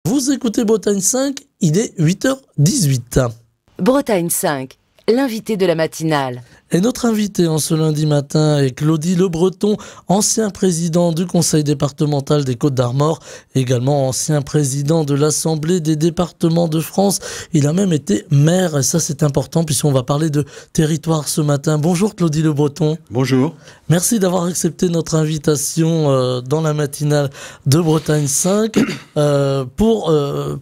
Vous écoutez Bretagne 5, il est 8h18. Bretagne 5, l'invité de la matinale. Et notre invité en ce lundi matin est Claudie Le Breton, ancien président du conseil départemental des Côtes-d'Armor, également ancien président de l'Assemblée des départements de France. Il a même été maire, et ça c'est important puisqu'on va parler de territoire ce matin. Bonjour Claudie Le Breton. Bonjour. Merci d'avoir accepté notre invitation dans la matinale de Bretagne 5 pour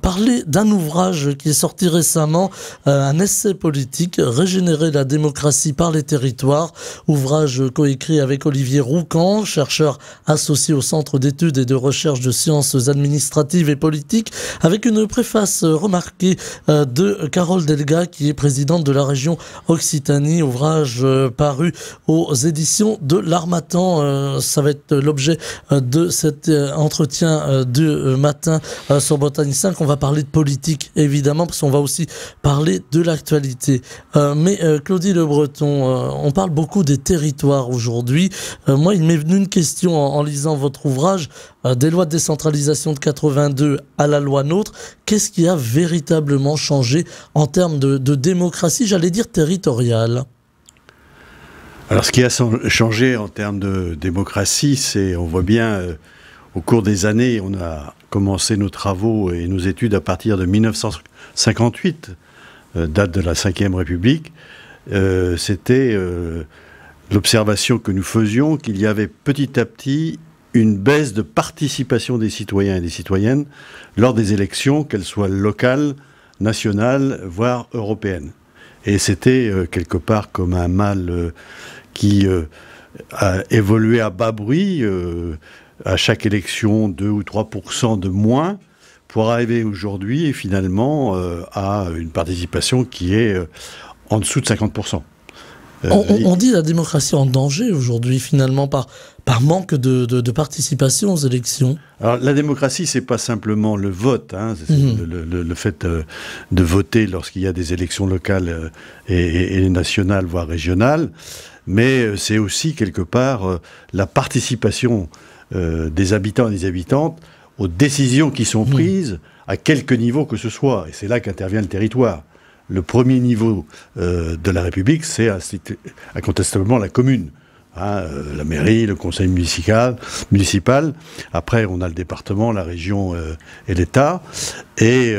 parler d'un ouvrage qui est sorti récemment, un essai politique, Régénérer la démocratie par les territoires, ouvrage coécrit avec Olivier Roucan, chercheur associé au Centre d'études et de recherche de sciences administratives et politiques, avec une préface remarquée de Carole Delga, qui est présidente de la région Occitanie, ouvrage paru aux éditions de l'Harmattan. Ça va être l'objet de cet entretien du matin sur Bretagne 5. On va parler de politique, évidemment, parce qu'on va aussi parler de l'actualité. Mais Claudie Le Breton, on parle beaucoup des territoires aujourd'hui. Moi, il m'est venu une question en lisant votre ouvrage, des lois de décentralisation de 82 à la loi NOTRe. Qu'est-ce qui a véritablement changé en termes de démocratie, j'allais dire territoriale ? Alors, ce qui a changé en termes de démocratie, c'est, on voit bien, au cours des années, on a commencé nos travaux et nos études à partir de 1958, date de la Ve République. C'était l'observation que nous faisions qu'il y avait petit à petit une baisse de participation des citoyens et des citoyennes lors des élections, qu'elles soient locales, nationales, voire européennes. Et c'était quelque part comme un mal qui a évolué à bas bruit, à chaque élection 2 ou 3% de moins, pour arriver aujourd'hui et finalement à une participation qui est en dessous de 50%. On dit la démocratie en danger aujourd'hui, finalement, par manque de participation aux élections. Alors, la démocratie, c'est pas simplement le vote, hein, le fait de voter lorsqu'il y a des élections locales et nationales, voire régionales, mais c'est aussi, quelque part, la participation des habitants et des habitantes aux décisions qui sont prises, à quelque niveau que ce soit. Et c'est là qu'intervient le territoire. Le premier niveau de la République, c'est incontestablement la commune. Hein, la mairie, le conseil municipal. Après, on a le département, la région et l'État. Et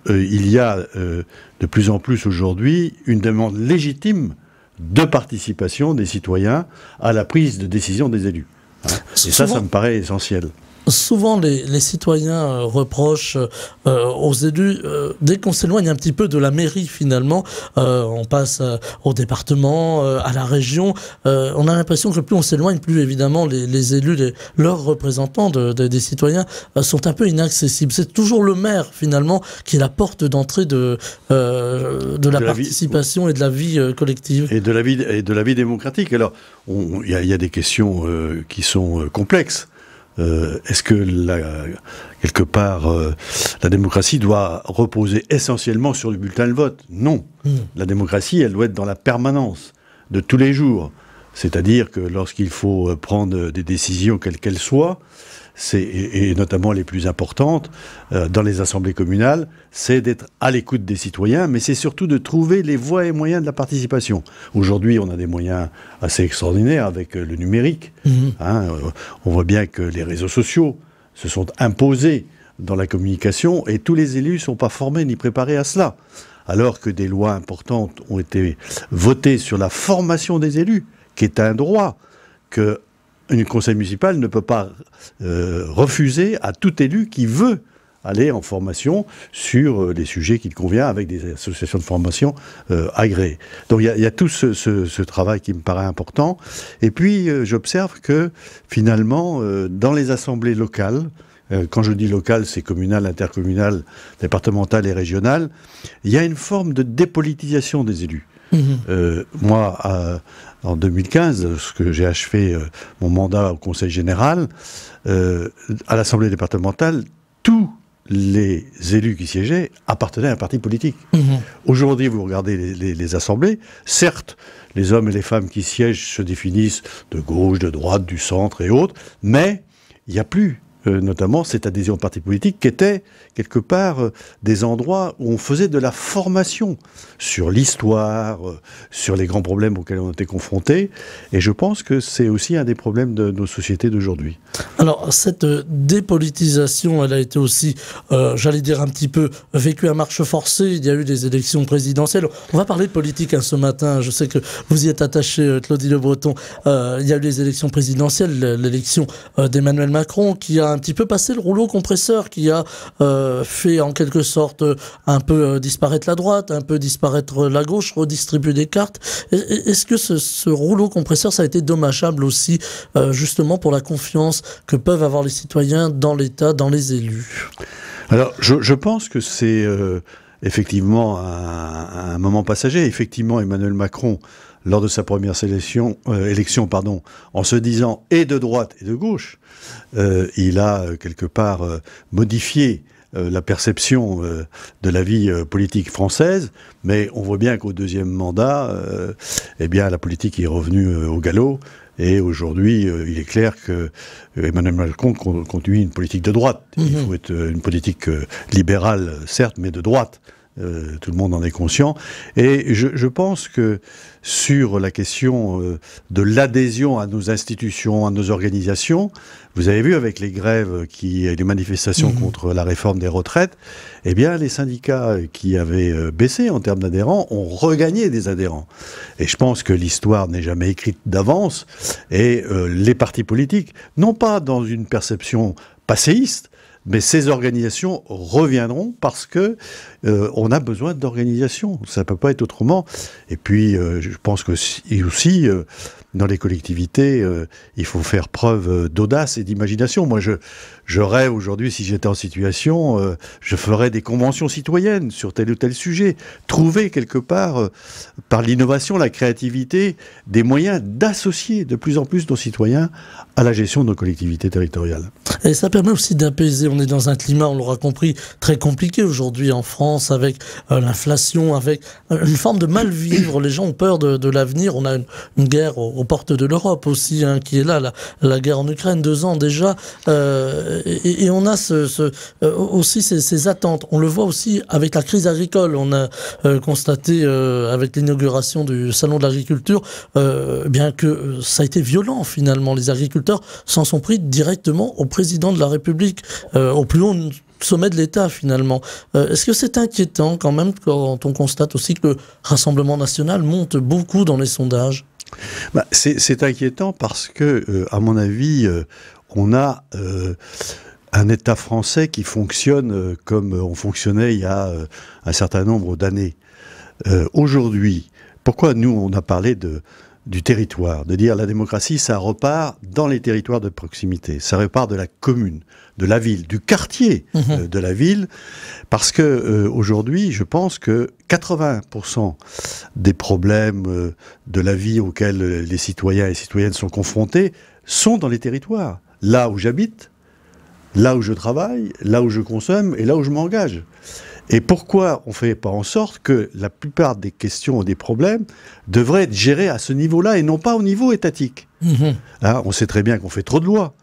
il y a de plus en plus aujourd'hui une demande légitime de participation des citoyens à la prise de décision des élus. Hein. Et ça me paraît essentiel. Souvent, les citoyens reprochent aux élus, dès qu'on s'éloigne un petit peu de la mairie finalement, on passe au département, à la région, on a l'impression que plus on s'éloigne, plus évidemment les élus, leurs représentants des citoyens sont un peu inaccessibles. C'est toujours le maire finalement qui est la porte d'entrée de la participation et de la vie collective. Et de la vie démocratique. Alors, il y a des questions qui sont complexes. Est-ce que, quelque part, la démocratie doit reposer essentiellement sur le bulletin de vote? Non. La démocratie, elle doit être dans la permanence de tous les jours. C'est-à-dire que lorsqu'il faut prendre des décisions, quelles qu'elles soient, et notamment les plus importantes, dans les assemblées communales, c'est d'être à l'écoute des citoyens, mais c'est surtout de trouver les voies et moyens de la participation. Aujourd'hui, on a des moyens assez extraordinaires avec le numérique. Hein, on voit bien que les réseaux sociaux se sont imposés dans la communication et tous les élus ne sont pas formés ni préparés à cela. Alors que des lois importantes ont été votées sur la formation des élus, qui est un droit que un conseil municipal ne peut pas refuser à tout élu qui veut aller en formation sur les sujets qu'il convient avec des associations de formation agréées. Donc il y a tout ce travail qui me paraît important. Et puis j'observe que finalement, dans les assemblées locales, quand je dis locales, c'est communal, intercommunal, départemental et régional, il y a une forme de dépolitisation des élus. Moi, en 2015, lorsque j'ai achevé mon mandat au Conseil général, à l'Assemblée départementale, tous les élus qui siégeaient appartenaient à un parti politique. Aujourd'hui, vous regardez les assemblées, certes, les hommes et les femmes qui siègent se définissent de gauche, de droite, du centre et autres, mais il n'y a plus notamment cette adhésion au parti politique, qui était quelque part des endroits où on faisait de la formation sur l'histoire, sur les grands problèmes auxquels on était confrontés. Et je pense que c'est aussi un des problèmes de nos sociétés d'aujourd'hui. Alors, cette dépolitisation, elle a été aussi, j'allais dire un petit peu, vécue à marche forcée. Il y a eu des élections présidentielles. On va parler de politique ce matin. Je sais que vous y êtes attaché, Claudie Le Breton. Il y a eu les élections présidentielles, l'élection d'Emmanuel Macron, qui a un petit peu passé le rouleau compresseur, qui a fait en quelque sorte un peu disparaître la droite, un peu disparaître la gauche, redistribuer des cartes. Est-ce que ce rouleau compresseur, ça a été dommageable aussi, justement pour la confiance que peuvent avoir les citoyens dans l'État, dans les élus? Alors, je pense que c'est effectivement un moment passager. Effectivement, Emmanuel Macron, lors de sa première élection, en se disant et de droite et de gauche, il a quelque part modifié la perception de la vie politique française, mais on voit bien qu'au deuxième mandat, eh bien, la politique est revenue au galop. Et aujourd'hui, il est clair que Emmanuel Macron continue une politique de droite. Il faut être une politique libérale, certes, mais de droite. Tout le monde en est conscient. Et je pense que sur la question de l'adhésion à nos institutions, à nos organisations, vous avez vu avec les grèves, les manifestations contre la réforme des retraites, eh bien les syndicats qui avaient baissé en termes d'adhérents ont regagné des adhérents. Et je pense que l'histoire n'est jamais écrite d'avance. Et les partis politiques, non pas dans une perception passéiste, mais ces organisations reviendront parce que on a besoin d'organisation. Ça ne peut pas être autrement. Et puis, je pense que aussi, dans les collectivités, il faut faire preuve d'audace et d'imagination. Moi, je rêve aujourd'hui, si j'étais en situation, je ferais des conventions citoyennes sur tel ou tel sujet. Trouver quelque part, par l'innovation, la créativité, des moyens d'associer de plus en plus nos citoyens à la gestion de nos collectivités territoriales. Et ça permet aussi d'apaiser. On est dans un climat, on l'aura compris, très compliqué aujourd'hui en France, avec l'inflation, avec une forme de mal-vivre. Les gens ont peur de l'avenir. On a une guerre aux portes de l'Europe aussi, qui est là, la guerre en Ukraine, 2 ans déjà. Et on a aussi ces attentes. On le voit aussi avec la crise agricole. On a constaté avec l'inauguration du Salon de l'agriculture, bien que ça a été violent finalement. Les agriculteurs s'en sont pris directement au président de la République, au plus haut sommet de l'État finalement. Est-ce que c'est inquiétant quand même quand on constate aussi que le Rassemblement national monte beaucoup dans les sondages? C'est inquiétant parce que, à mon avis, on a un État français qui fonctionne comme on fonctionnait il y a un certain nombre d'années. Aujourd'hui, pourquoi nous, on a parlé du territoire, de dire la démocratie, ça repart dans les territoires de proximité, ça repart de la commune, de la ville, du quartier de la ville, parce que aujourd'hui, je pense que 80% des problèmes de la vie auxquels les citoyens et les citoyennes sont confrontés sont dans les territoires, là où j'habite, là où je travaille, là où je consomme et là où je m'engage. Et pourquoi on ne fait pas en sorte que la plupart des questions ou des problèmes devraient être gérés à ce niveau-là et non pas au niveau étatique? Là, on sait très bien qu'on fait trop de lois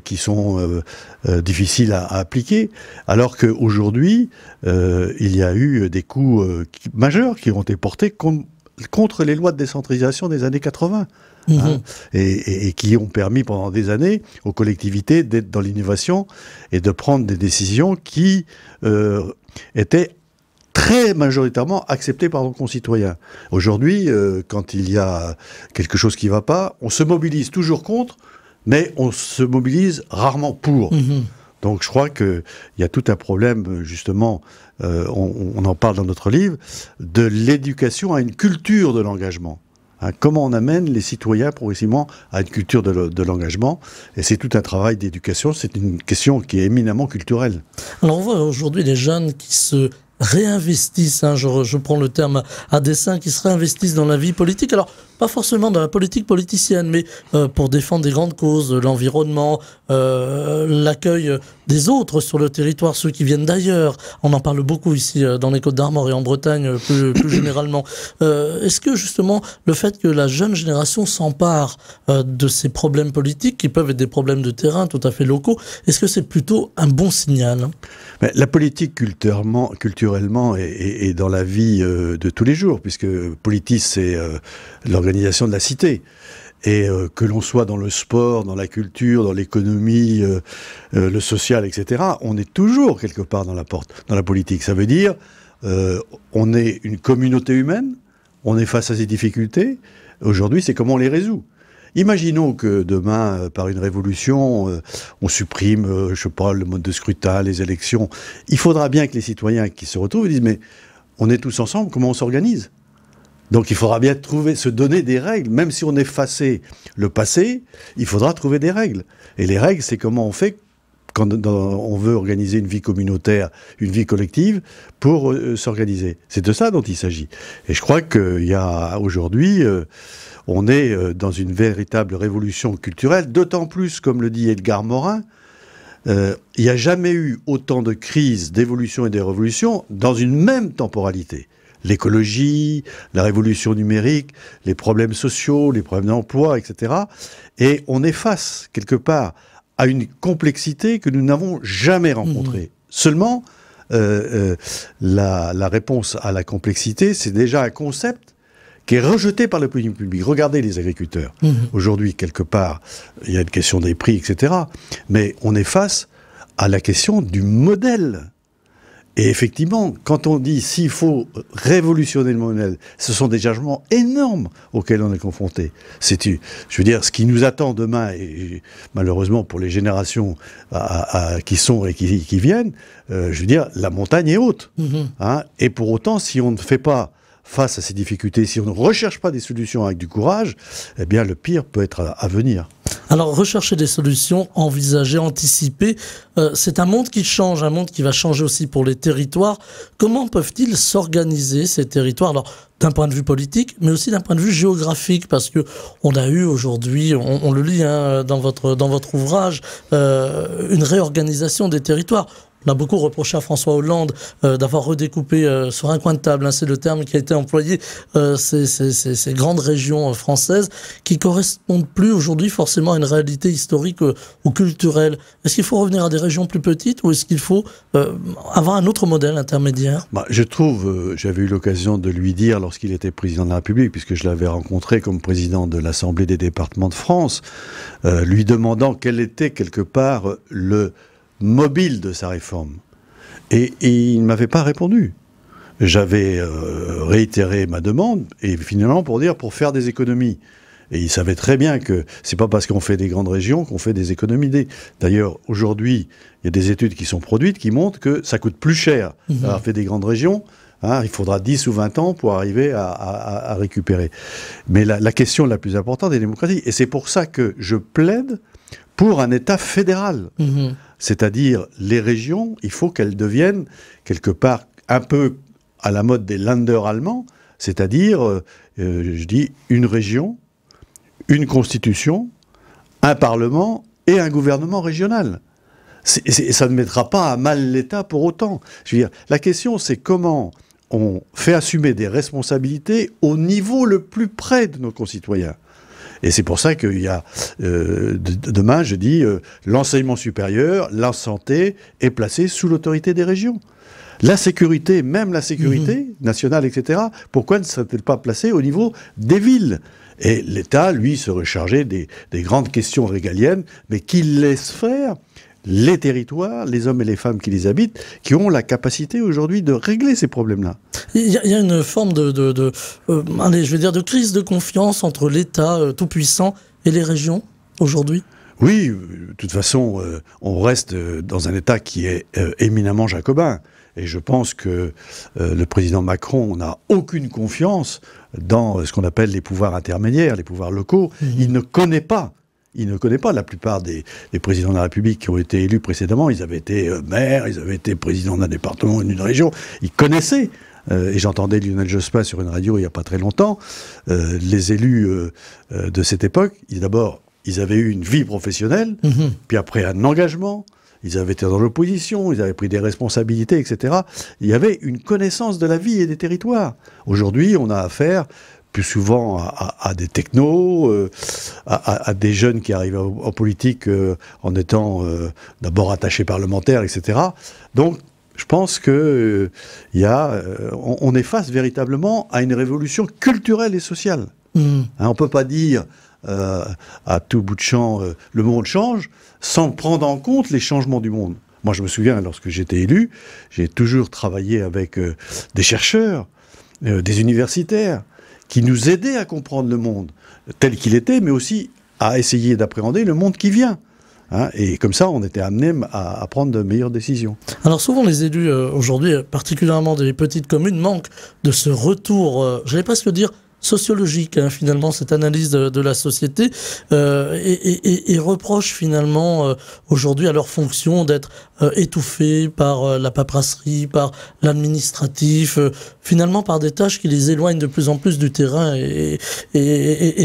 qui sont difficiles à appliquer, alors qu'aujourd'hui, il y a eu des coups majeurs qui ont été portés contre les lois de décentralisation des années 80. Et qui ont permis pendant des années aux collectivités d'être dans l'innovation et de prendre des décisions qui étaient très majoritairement acceptées par nos concitoyens. Aujourd'hui, quand il y a quelque chose qui ne va pas, on se mobilise toujours contre, mais on se mobilise rarement pour. Donc je crois qu'il y a tout un problème, justement, on en parle dans notre livre, de l'éducation à une culture de l'engagement. Comment on amène les citoyens progressivement à une culture de l'engagement. Et c'est tout un travail d'éducation, c'est une question qui est éminemment culturelle. Alors on voit aujourd'hui des jeunes qui se réinvestissent, hein, je prends le terme à dessein, qui se réinvestissent dans la vie politique. Alors, pas forcément dans la politique politicienne, mais pour défendre des grandes causes, l'environnement, l'accueil des autres sur le territoire, ceux qui viennent d'ailleurs. On en parle beaucoup ici dans les Côtes-d'Armor et en Bretagne plus généralement. Est-ce que justement le fait que la jeune génération s'empare de ces problèmes politiques, qui peuvent être des problèmes de terrain tout à fait locaux, est-ce que c'est plutôt un bon signal? Mais la politique culturellement est dans la vie de tous les jours, puisque politis c'est l'organisation de la cité. Et que l'on soit dans le sport, dans la culture, dans l'économie, le social, etc., on est toujours quelque part dans la politique. Ça veut dire, on est une communauté humaine, on est face à ces difficultés. Aujourd'hui, c'est comment on les résout. Imaginons que demain, par une révolution, on supprime, je sais pas, le mode de scrutin, les élections. Il faudra bien que les citoyens qui se retrouvent disent, mais on est tous ensemble, comment on s'organise ? Donc il faudra bien se donner des règles. Même si on effaçait le passé, il faudra trouver des règles. Et les règles, c'est comment on fait quand on veut organiser une vie communautaire, une vie collective, pour s'organiser. C'est de ça dont il s'agit. Et je crois qu'il y a aujourd'hui, on est dans une véritable révolution culturelle, d'autant plus, comme le dit Edgar Morin, il n'y a jamais eu autant de crises, d'évolution et de révolutions dans une même temporalité. L'écologie, la révolution numérique, les problèmes sociaux, les problèmes d'emploi, etc. Et on est face, quelque part, à une complexité que nous n'avons jamais rencontrée. Seulement, la réponse à la complexité, c'est déjà un concept qui est rejeté par l'opinion publique. Regardez les agriculteurs. Aujourd'hui, quelque part, il y a une question des prix, etc. Mais on est face à la question du modèle. Et effectivement, quand on dit s'il faut révolutionner le modèle, ce sont des changements énormes auxquels on est confronté. Je veux dire, ce qui nous attend demain, et malheureusement pour les générations qui sont et qui viennent, je veux dire, la montagne est haute. Hein, et pour autant, si on ne fait pas face à ces difficultés, si on ne recherche pas des solutions avec du courage, eh bien le pire peut être à venir. Alors, rechercher des solutions, envisager, anticiper, c'est un monde qui change, un monde qui va changer aussi pour les territoires. Comment peuvent-ils s'organiser, ces territoires? Alors, d'un point de vue politique, mais aussi d'un point de vue géographique, parce que on a eu aujourd'hui, on le lit hein, dans votre ouvrage, une réorganisation des territoires. On a beaucoup reproché à François Hollande d'avoir redécoupé sur un coin de table, hein, c'est le terme qui a été employé, ces grandes régions françaises qui correspondent plus aujourd'hui forcément à une réalité historique ou culturelle. Est-ce qu'il faut revenir à des régions plus petites ou est-ce qu'il faut avoir un autre modèle intermédiaire? Je trouve, j'avais eu l'occasion de lui dire lorsqu'il était président de la République, puisque je l'avais rencontré comme président de l'Assemblée des départements de France, lui demandant quel était quelque part le mobile de sa réforme. Et il ne m'avait pas répondu. J'avais réitéré ma demande, et finalement pour faire des économies. Et il savait très bien que c'est pas parce qu'on fait des grandes régions qu'on fait des économies. D'ailleurs, aujourd'hui, il y a des études qui sont produites qui montrent que ça coûte plus cher d'avoir fait des grandes régions. Hein, il faudra 10 ou 20 ans pour arriver à récupérer. Mais la question la plus importante est la démocratie. Et c'est pour ça que je plaide pour un État fédéral. C'est-à-dire, les régions, il faut qu'elles deviennent, quelque part, un peu à la mode des Länder allemands, c'est-à-dire, je dis, une région, une constitution, un parlement et un gouvernement régional. Ça ne mettra pas à mal l'État pour autant. Je veux dire, la question, c'est comment on fait assumer des responsabilités au niveau le plus près de nos concitoyens. Et c'est pour ça qu'il y a, demain, je dis, l'enseignement supérieur, la santé est placée sous l'autorité des régions. La sécurité, même la sécurité nationale, etc., pourquoi ne serait-elle pas placée au niveau des villes? Et l'État, lui, serait chargé des grandes questions régaliennes, mais qu'il laisse faire les territoires, les hommes et les femmes qui les habitent, qui ont la capacité aujourd'hui de régler ces problèmes-là. Il y a une forme allez, je vais dire de crise de confiance entre l'État tout-puissant et les régions aujourd'hui. Oui, de toute façon, on reste dans un État qui est éminemment jacobin. Et je pense que le président Macron n'a aucune confiance dans ce qu'on appelle les pouvoirs intermédiaires, les pouvoirs locaux. Il ne connaît pas Il ne connaît pas la plupart des présidents de la République qui ont été élus précédemment. Ils avaient été maires, ils avaient été présidents d'un département ou d'une région. Ils connaissaient, et j'entendais Lionel Jospin sur une radio il n'y a pas très longtemps, les élus de cette époque, d'abord, ils avaient eu une vie professionnelle, puis après un engagement, ils avaient été dans l'opposition, ils avaient pris des responsabilités, etc. Il y avait une connaissance de la vie et des territoires. Aujourd'hui, on a affaire plus souvent à des technos, à des jeunes qui arrivent en politique en étant d'abord attachés parlementaires, etc. Donc, je pense que on est face véritablement à une révolution culturelle et sociale. Hein, on ne peut pas dire à tout bout de champ le monde change sans prendre en compte les changements du monde. Moi, je me souviens, lorsque j'étais élu, j'ai toujours travaillé avec des chercheurs, des universitaires, qui nous aidaient à comprendre le monde tel qu'il était, mais aussi à essayer d'appréhender le monde qui vient. Hein, et comme ça, on était amené à prendre de meilleures décisions. Alors souvent, les élus, aujourd'hui, particulièrement des petites communes, manquent de ce retour, j'allais presque dire, sociologique, hein, finalement, cette analyse de la société, et reprochent finalement aujourd'hui à leur fonction d'être étouffés par la paperasserie, par l'administratif, finalement par des tâches qui les éloignent de plus en plus du terrain et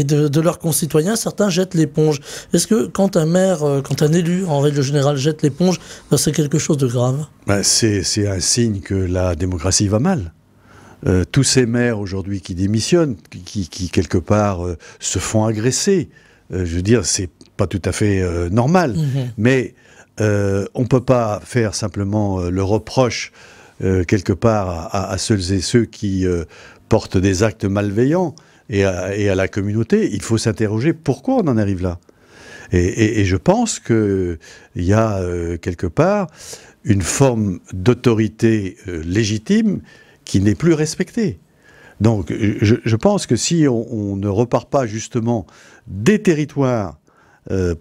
de leurs concitoyens. Certains jettent l'éponge. Est-ce que quand un maire, quand un élu, en règle générale, jette l'éponge, c'est quelque chose de grave? C'est un signe que la démocratie va mal. Tous ces maires aujourd'hui qui démissionnent, qui quelque part se font agresser, je veux dire, c'est pas tout à fait normal. Mais on peut pas faire simplement le reproche quelque part à celles et ceux qui portent des actes malveillants et à la communauté. Il faut s'interroger pourquoi on en arrive là. Et je pense qu'il y a quelque part une forme d'autorité légitime qui n'est plus respecté. Donc, je pense que si on ne repart pas justement des territoires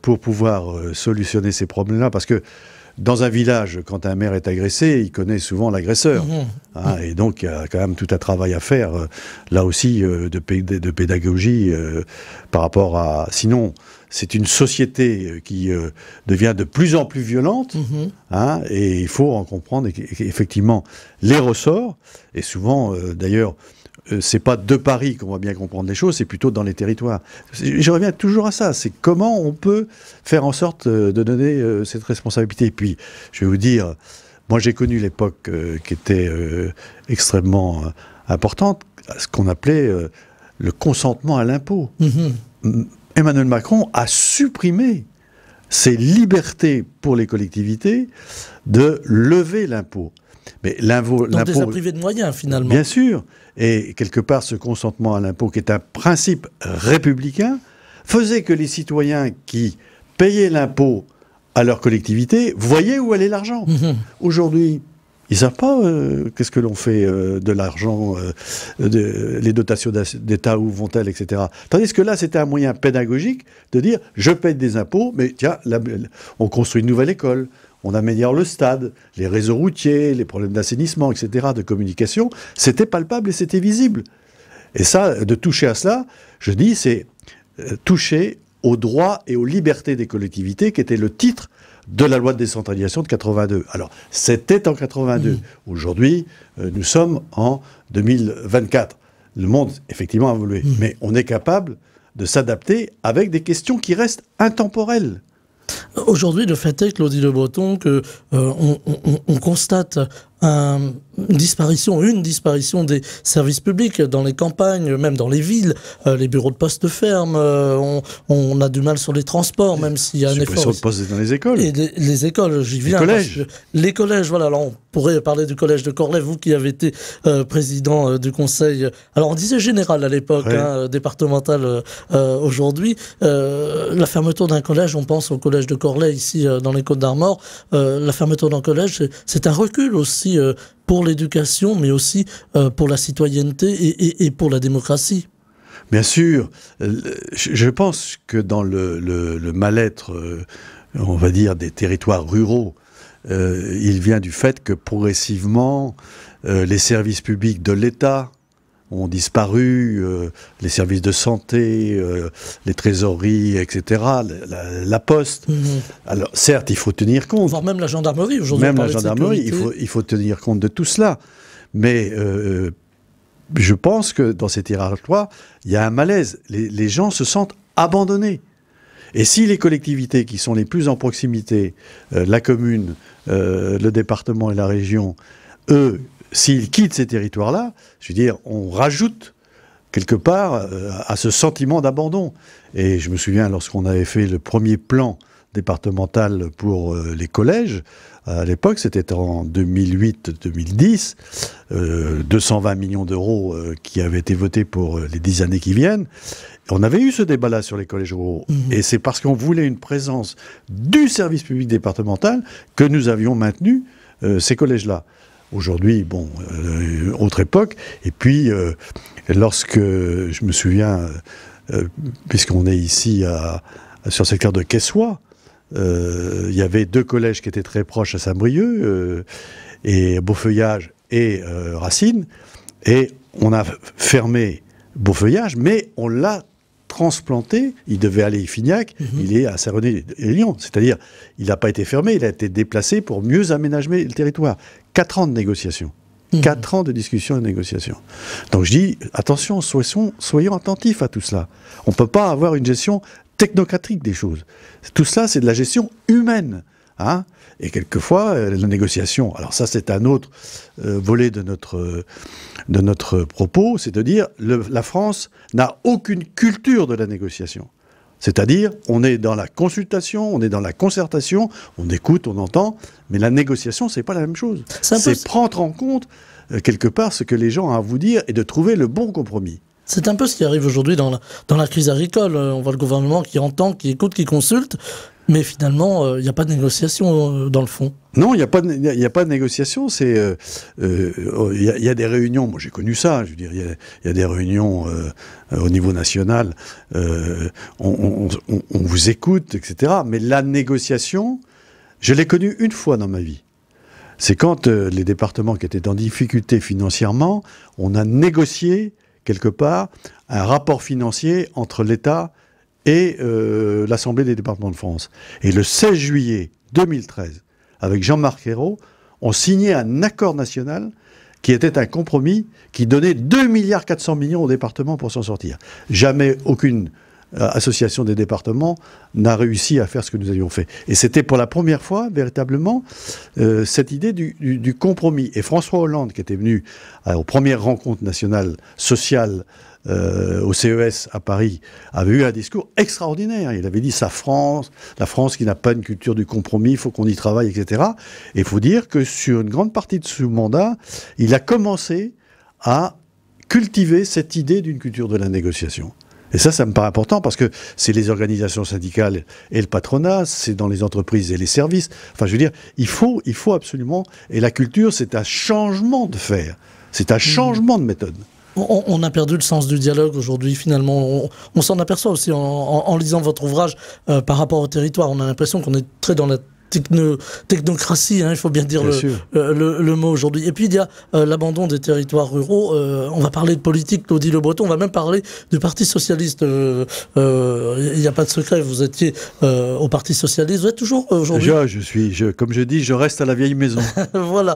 pour pouvoir solutionner ces problèmes-là, parce que dans un village, quand un maire est agressé, il connaît souvent l'agresseur. Hein, et donc, il y a quand même tout un travail à faire, là aussi, de pédagogie par rapport à... Sinon, c'est une société qui devient de plus en plus violente, hein, et il faut en comprendre effectivement les ressorts. Et souvent, d'ailleurs, c'est pas de Paris qu'on va bien comprendre les choses, c'est plutôt dans les territoires. Je reviens toujours à ça, c'est comment on peut faire en sorte de donner cette responsabilité. Et puis, je vais vous dire, moi j'ai connu l'époque qui était extrêmement importante, ce qu'on appelait le consentement à l'impôt. Emmanuel Macron a supprimé ces libertés pour les collectivités de lever l'impôt. Mais l'impôt les a privés de moyens, finalement. Bien sûr. Et quelque part, ce consentement à l'impôt, qui est un principe républicain, faisait que les citoyens qui payaient l'impôt à leur collectivité voyaient où allait l'argent. Aujourd'hui, ils ne savent pas qu'est-ce que l'on fait de l'argent, les dotations d'État, où vont-elles, etc. Tandis que là, c'était un moyen pédagogique de dire, je paye des impôts, mais tiens, là, on construit une nouvelle école, on améliore le stade, les réseaux routiers, les problèmes d'assainissement, etc., de communication, c'était palpable et c'était visible. Et ça, de toucher à cela, je dis, c'est toucher aux droits et aux libertés des collectivités, qui était le titre de la loi de décentralisation de 82. Alors, c'était en 82. Aujourd'hui, nous sommes en 2024. Le monde, effectivement, a évolué. Mais on est capable de s'adapter avec des questions qui restent intemporelles. Aujourd'hui, le fait est, Claudie Le Breton, que on constate une disparition des services publics dans les campagnes, même dans les villes. Les bureaux de poste ferment, on a du mal sur les transports, même s'il y a un effort. Suppression de postes dans les écoles. Et les écoles, j'y viens. Les collèges. Les collèges, voilà. Alors on pourrait parler du collège de Corlay, vous qui avez été président du conseil. Alors on disait général à l'époque, ouais. Départemental aujourd'hui. La fermeture d'un collège, on pense au collège de Corlay ici dans les Côtes-d'Armor. La fermeture d'un collège, c'est un recul aussi pour l'éducation, mais aussi pour la citoyenneté et pour la démocratie. Bien sûr. Je pense que dans le mal-être, on va dire, des territoires ruraux, il vient du fait que progressivement, les services publics de l'État, ont disparu, les services de santé, les trésoreries, etc., la poste. Alors, certes, il faut tenir compte. Voire même la gendarmerie, aujourd'hui. Même la gendarmerie, il faut tenir compte de tout cela. Mais je pense que dans ces territoires, il y a un malaise. Les gens se sentent abandonnés. Et si les collectivités qui sont les plus en proximité, la commune, le département et la région, eux, s'ils quittent ces territoires-là, je veux dire, on rajoute quelque part à ce sentiment d'abandon. Et je me souviens, lorsqu'on avait fait le premier plan départemental pour les collèges, à l'époque, c'était en 2008-2010, 220 millions d'euros qui avaient été votés pour les 10 années qui viennent. On avait eu ce débat-là sur les collèges ruraux. Et c'est parce qu'on voulait une présence du service public départemental que nous avions maintenu ces collèges-là. Aujourd'hui, bon, autre époque. Et puis, lorsque, je me souviens, puisqu'on est ici sur le secteur de Quessoy, il y avait 2 collèges qui étaient très proches à Saint-Brieuc, et Beaufeuillage et Racine. Et on a fermé Beaufeuillage, mais on l'a transplanté. Il devait aller à Ifignac, il est à Saint-René-et-Lyon. C'est-à-dire, il n'a pas été fermé, il a été déplacé pour mieux aménager le territoire. 4 ans de négociations. 4 ans de discussions et de négociations. Donc je dis, attention, soyons attentifs à tout cela. On ne peut pas avoir une gestion technocratique des choses. Tout cela, c'est de la gestion humaine. Hein, et quelquefois, la négociation, alors ça c'est un autre volet de notre propos, c'est de dire la France n'a aucune culture de la négociation. C'est-à-dire, on est dans la consultation, on est dans la concertation, on écoute, on entend, mais la négociation, c'est pas la même chose. C'est prendre en compte, quelque part, ce que les gens ont à vous dire et de trouver le bon compromis. C'est un peu ce qui arrive aujourd'hui dans la crise agricole. On voit le gouvernement qui entend, qui écoute, qui consulte, mais finalement, il n'y a pas de négociation dans le fond. Non, il n'y a pas de négociation. Il y a des réunions. Moi, j'ai connu ça. Je veux dire, il y a des réunions au niveau national. On vous écoute, etc. Mais la négociation, je l'ai connue une fois dans ma vie. C'est quand les départements qui étaient en difficulté financièrement, on a négocié quelque part un rapport financier entre l'État et l'Assemblée des départements de France. Et le 16 juillet 2013, avec Jean-Marc Ayrault, on signait un accord national qui était un compromis qui donnait 2,4 milliards aux départements pour s'en sortir. Jamais aucune association des départements n'a réussi à faire ce que nous avions fait. Et c'était pour la première fois, véritablement, cette idée du compromis. Et François Hollande, qui était venu aux premières rencontres nationales sociales au CES à Paris, avait eu un discours extraordinaire. Il avait dit la France qui n'a pas une culture du compromis, il faut qu'on y travaille, etc. Et il faut dire que sur une grande partie de ce mandat, il a commencé à cultiver cette idée d'une culture de la négociation. Et ça me paraît important parce que c'est les organisations syndicales et le patronat, c'est dans les entreprises et les services. Enfin, je veux dire, il faut absolument... Et la culture, c'est un changement de faire. C'est un changement de méthode. On a perdu le sens du dialogue aujourd'hui, finalement. On s'en aperçoit aussi en lisant votre ouvrage par rapport au territoire. On a l'impression qu'on est très dans la technocratie, hein, il faut bien dire le mot aujourd'hui. Et puis il y a l'abandon des territoires ruraux. On va parler de politique, Claudie Le Breton, on va même parler du Parti Socialiste. Il n'y a pas de secret, vous étiez au Parti Socialiste, vous êtes toujours aujourd'hui... Comme je dis, je reste à la vieille maison. Voilà,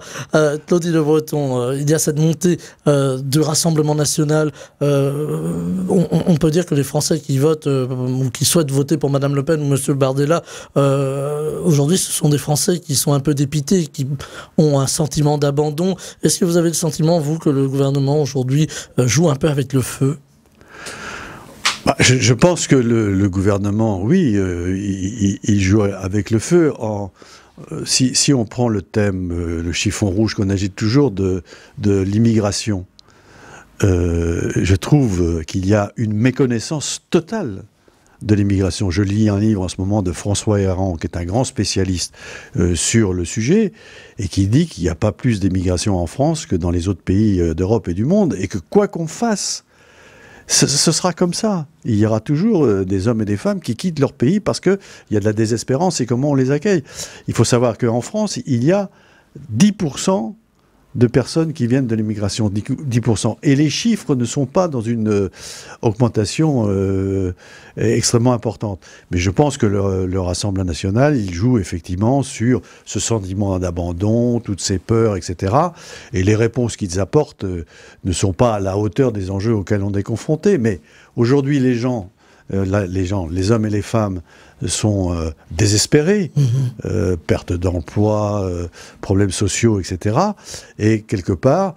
Claudie Le Breton, il y a cette montée du Rassemblement National. On peut dire que les Français qui votent ou qui souhaitent voter pour Madame Le Pen ou Monsieur Bardella, aujourd'hui, ce sont des Français qui sont un peu dépités, qui ont un sentiment d'abandon. Est-ce que vous avez le sentiment, vous, que le gouvernement, aujourd'hui, joue un peu avec le feu ? Je pense que le gouvernement, oui, il joue avec le feu. Si on prend le thème, le chiffon rouge qu'on agite toujours de l'immigration, je trouve qu'il y a une méconnaissance totale de l'immigration. Je lis un livre en ce moment de François Héran, qui est un grand spécialiste sur le sujet, et qui dit qu'il n'y a pas plus d'immigration en France que dans les autres pays d'Europe et du monde, et que quoi qu'on fasse, ce sera comme ça. Il y aura toujours des hommes et des femmes qui quittent leur pays parce qu'il y a de la désespérance et comment on les accueille. Il faut savoir qu'en France, il y a 10% de personnes qui viennent de l'immigration, 10%. Et les chiffres ne sont pas dans une augmentation extrêmement importante. Mais je pense que le Rassemblement national, il joue effectivement sur ce sentiment d'abandon, toutes ces peurs, etc. Et les réponses qu'ils apportent ne sont pas à la hauteur des enjeux auxquels on est confronté. Mais aujourd'hui, les hommes et les femmes sont désespérés, perte d'emploi, problèmes sociaux, etc. Et quelque part,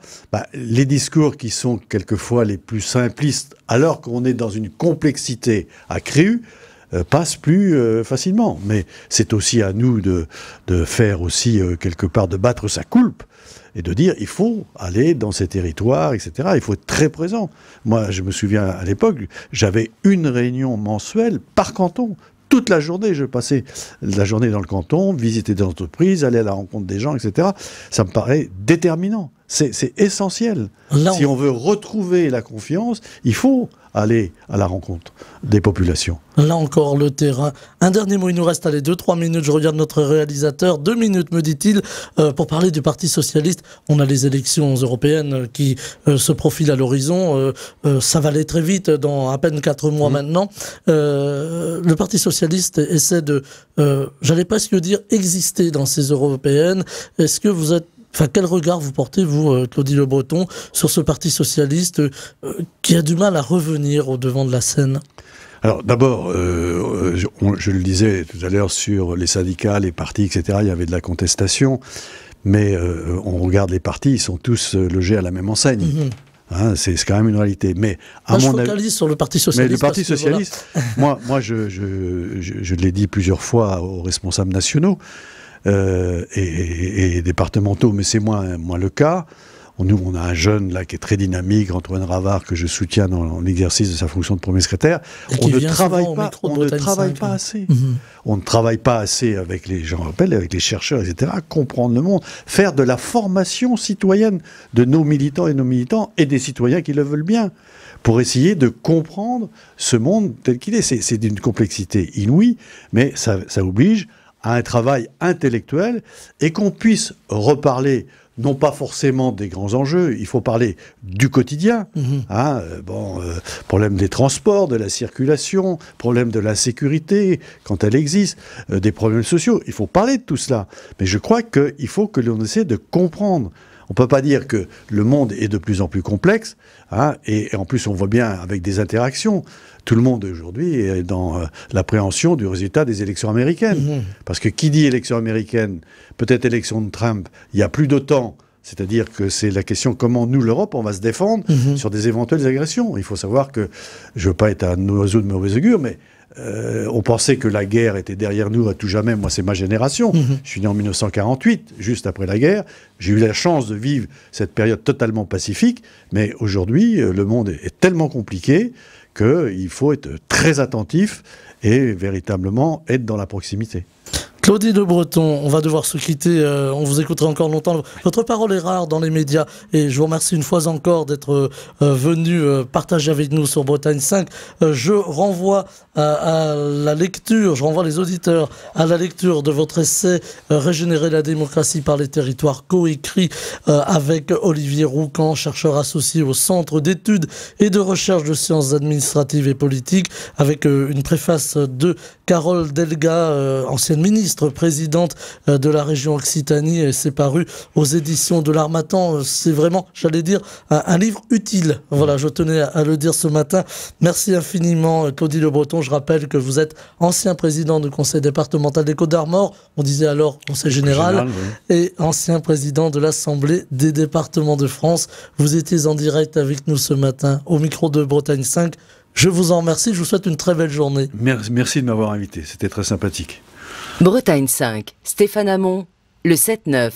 les discours qui sont quelquefois les plus simplistes, alors qu'on est dans une complexité accrue, passent plus facilement. Mais c'est aussi à nous de faire aussi, quelque part, de battre sa coulpe et de dire il faut aller dans ces territoires, etc. Il faut être très présent. Moi, je me souviens, à l'époque, j'avais une réunion mensuelle par canton. Toute la journée, je passais la journée dans le canton, visiter des entreprises, aller à la rencontre des gens, etc. Ça me paraît déterminant. C'est essentiel. Si on veut retrouver la confiance, il faut aller à la rencontre des populations. Là encore, le terrain. Un dernier mot, il nous reste 2-3 minutes. Je regarde notre réalisateur. 2 minutes, me dit-il, pour parler du Parti Socialiste. On a les élections européennes qui se profilent à l'horizon. Ça va aller très vite dans à peine 4 mois maintenant. Le Parti Socialiste essaie de, j'allais presque dire, exister dans ces européennes. Est-ce que vous êtes quel regard vous portez, vous, Claudie Le Breton, sur ce Parti Socialiste qui a du mal à revenir au devant de la scène ? Alors d'abord, je le disais tout à l'heure sur les syndicats, les partis, etc., il y avait de la contestation, mais on regarde les partis, ils sont tous logés à la même enseigne. C'est quand même une réalité. Mais à je focalise sur le Parti Socialiste. Mais le Parti Socialiste, voilà. moi je l'ai dit plusieurs fois aux responsables nationaux, et départementaux, mais c'est moins le cas. Nous, on a un jeune là qui est très dynamique, Antoine Ravard, que je soutiens dans l'exercice de sa fonction de premier secrétaire. On ne travaille pas assez. On ne travaille pas assez avec les gens, avec les chercheurs, etc., à comprendre le monde, faire de la formation citoyenne de nos militants et des citoyens qui le veulent bien, pour essayer de comprendre ce monde tel qu'il est. C'est d'une complexité inouïe, mais ça oblige à un travail intellectuel et qu'on puisse reparler, non pas forcément des grands enjeux, il faut parler du quotidien. Problème des transports, de la circulation, problème de la sécurité, quand elle existe, des problèmes sociaux. Il faut parler de tout cela. Mais je crois qu'il faut que l'on essaie de comprendre. On ne peut pas dire que le monde est de plus en plus complexe, et en plus on voit bien avec des interactions. Tout le monde aujourd'hui est dans l'appréhension du résultat des élections américaines. Parce que qui dit élection américaine, peut-être élection de Trump, il n'y a plus d'autant. C'est-à-dire que c'est la question comment nous, l'Europe, on va se défendre sur des éventuelles agressions. Il faut savoir que, je ne veux pas être un oiseau de mauvais augure, mais on pensait que la guerre était derrière nous à tout jamais. Moi, c'est ma génération. Je suis né en 1948, juste après la guerre. J'ai eu la chance de vivre cette période totalement pacifique. Mais aujourd'hui, le monde est tellement compliqué qu'il faut être très attentif et véritablement être dans la proximité. Claudie Le Breton, on va devoir se quitter, on vous écoutera encore longtemps. Votre parole est rare dans les médias et je vous remercie une fois encore d'être venu partager avec nous sur Bretagne 5. Je renvoie à la lecture, je renvoie les auditeurs à la lecture de votre essai Régénérer la démocratie par les territoires, coécrit avec Olivier Roucan, chercheur associé au Centre d'études et de recherche de sciences administratives et politiques, avec une préface de Carole Delga, ancienne ministre, présidente de la région Occitanie, et c'est paru aux éditions de l'Harmattan. C'est vraiment, j'allais dire, un livre utile. Voilà, je tenais à le dire ce matin. Merci infiniment, Claudie Le Breton. Je rappelle que vous êtes ancien président du conseil départemental des Côtes-d'Armor, on disait alors conseil général, oui, et ancien président de l'Assemblée des départements de France. Vous étiez en direct avec nous ce matin au micro de Bretagne 5. Je vous en remercie, je vous souhaite une très belle journée. Merci de m'avoir invité, c'était très sympathique. Bretagne 5, Stéphane Hamon, le 7-9.